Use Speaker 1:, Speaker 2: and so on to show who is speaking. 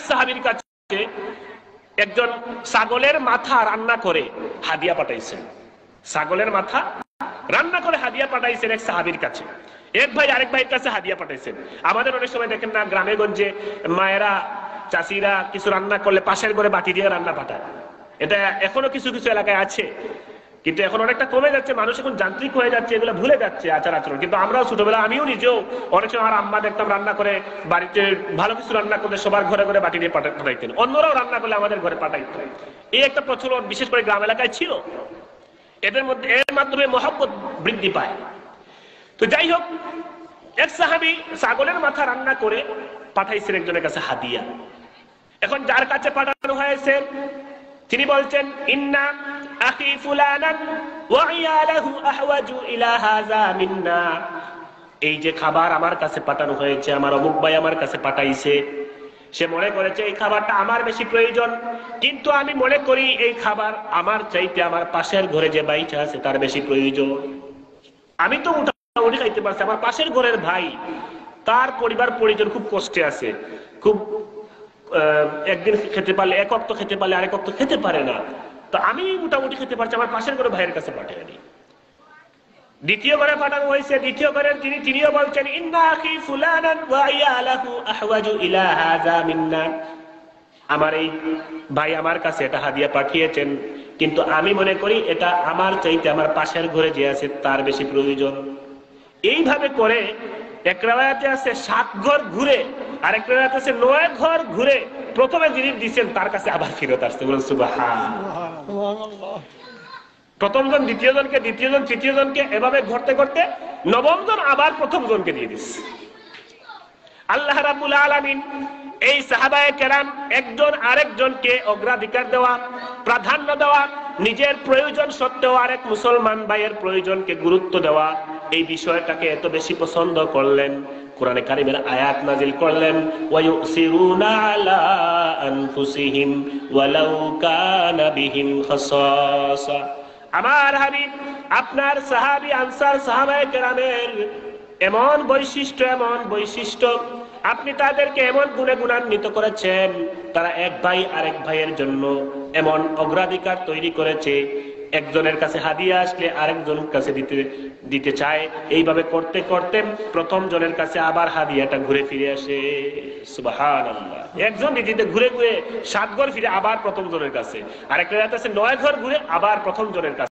Speaker 1: সাহাবীর কাছে একজন ছাগলের মাথা রান্না করে হাদিয়া পাঠাইছেন। ছাগলের মাথা রান্না করে হাদিয়া পাঠাইছেন এক সাহাবীর কাছে। এক ভাই আরেক ভাইয়ের কাছে হাদিয়া পাঠাইছেন। আমাদের অনেক সময় দেখেন না, গ্রামে গঞ্জে মায়েরা চাষিরা কিছু রান্না করলে পাশের ঘরে বাটি দিয়ে রান্না পাঠায়। এটা এখনো কিছু কিছু এলাকায় আছে, কিন্তু এখন অনেকটা কমে যাচ্ছে। মানুষ এখন যান্ত্রিক হয়ে যাচ্ছে, এগুলো ভুলে যাচ্ছে আচার আচরণ। কিন্তু আমরাও ছোটবেলা, আমিও নিজেও অনেক সময় আমার আম্মা দেখতাম রান্না করে বাড়িতে ভালো কিছু রান্না করলে সবার ঘরে ঘরে বাটি দিয়ে পাঠাইতেন, অন্যরাও রান্না করলে আমাদের ঘরে পাঠাইতেন। এই একটা প্রচলন বিশেষ করে গ্রাম এলাকায় ছিল। এর মাধ্যমে মহব্বত বৃদ্ধি পায়। তো যাই হোক, এক সাহাবী ছাগলের মাথা রান্না করে পাঠাইছেন একজনের কাছে হাদিয়া। এখন যার কাছে পাঠানো হয়েছে তিনি বলছেন, ইন্না আখি ফুলানান ওয়া ইয়ালাহু আহওয়াজু ইলা হাযা মিন্না। এই যে খাবার আমার কাছে পাঠানো হয়েছে, আমার অমুক ভাই আমার কাছে পাঠাইছে। সে মনে করেছে এই খাবারটা আমার বেশি প্রয়োজন, কিন্তু আমি মনে করি এই খাবার আমার চাইতে আমার পাশের ঘরে যে ভাইটা আছে তার বেশি প্রয়োজন। আমি তো মোটামুটি খাইতে পারছি, আমার পাশের ঘরের ভাই তার পরিবার পরিজন খুব কষ্টে আছে, খুব একদিন খেতে পারলে এক ওয়াক্ত খেতে পারলে আরেক ওয়াক্ত খেতে পারে না। তো আমি মোটামুটি খেতে পারছি, আমার পাশের ঘরে ভাইয়ের কাছে পাঠিয়ে দিই। দ্বিতীয়বারে পাঠানো হয়েছে, দ্বিতীয়বারে তিনিও বলছেন, ইন্না আখি ফুলানান ওয়া ইয়ালাহু আহওয়াজু ইলা হাযা মিন্না। আমার এই ভাই আমার কাছে এটা হাদিয়া পাঠিয়েছেন, কিন্তু আমি মনে করি এটা আমার চাইতে আমার পাশের ঘরে যে আছে তার বেশি প্রয়োজন। এইভাবে করে এক রাওয়ায়াতে আছে 7 ঘর ঘুরে, আরেক রাওয়ায়াতে আছে 9 ঘর ঘুরে প্রথমে যিনি দিয়েছেন তার কাছে আবার ফিরত আসছে। বলুন সুবহানাল্লাহ। প্রথম জন দ্বিতীয় জনকে, দ্বিতীয় জন তৃতীয় জনকে, এভাবে ঘুরতে ঘুরতে নবম জন আবার প্রথম জনকে দিয়ে দিচ্ছে। আল্লাহ রাব্বুল আলামিন এই সাহাবায়ে কেরাম একজন আরেকজনকে অগ্রাধিকার দেওয়া, প্রাধান্য দেওয়া, নিজের প্রয়োজন সত্ত্বেও আরেক মুসলমান ভাইয়ের প্রয়োজনকে গুরুত্ব দেওয়া, এই বিষয়টাকে এত বেশি পছন্দ করলেন, কোরআনে কারিমের আয়াত নাজিল করলেন, ওয়ায়ুসিরুনা আলা আনফুসিহিম ওয়ালাউ কানা বিহিম খাসাসা। আমার হাবিব আপনার সাহাবী আনসার সাহাবায়ে কেরামের এমন বৈশিষ্ট্য আপনি তাদেরকে এমন গুণে গুণান্বিত করেছেন, তারা এক ভাই আরেক ভাইয়ের জন্য এমন অগ্রাধিকার তৈরি করেছে, একজনের কাছে হাদিয়া আসলে আরেকজনের কাছে দিতে চায়। এইভাবে করতে করতে প্রথম জনের কাছে আবার হাদিয়াটা ঘুরে ফিরে আসে। সুবহানাল্লাহ। একজন দিতে ঘুরে ঘুরে 7 ঘর ফিরে আবার প্রথম জনের কাছে, আরেকটা আছে 9 ঘর ঘুরে আবার প্রথম জনের কাছে।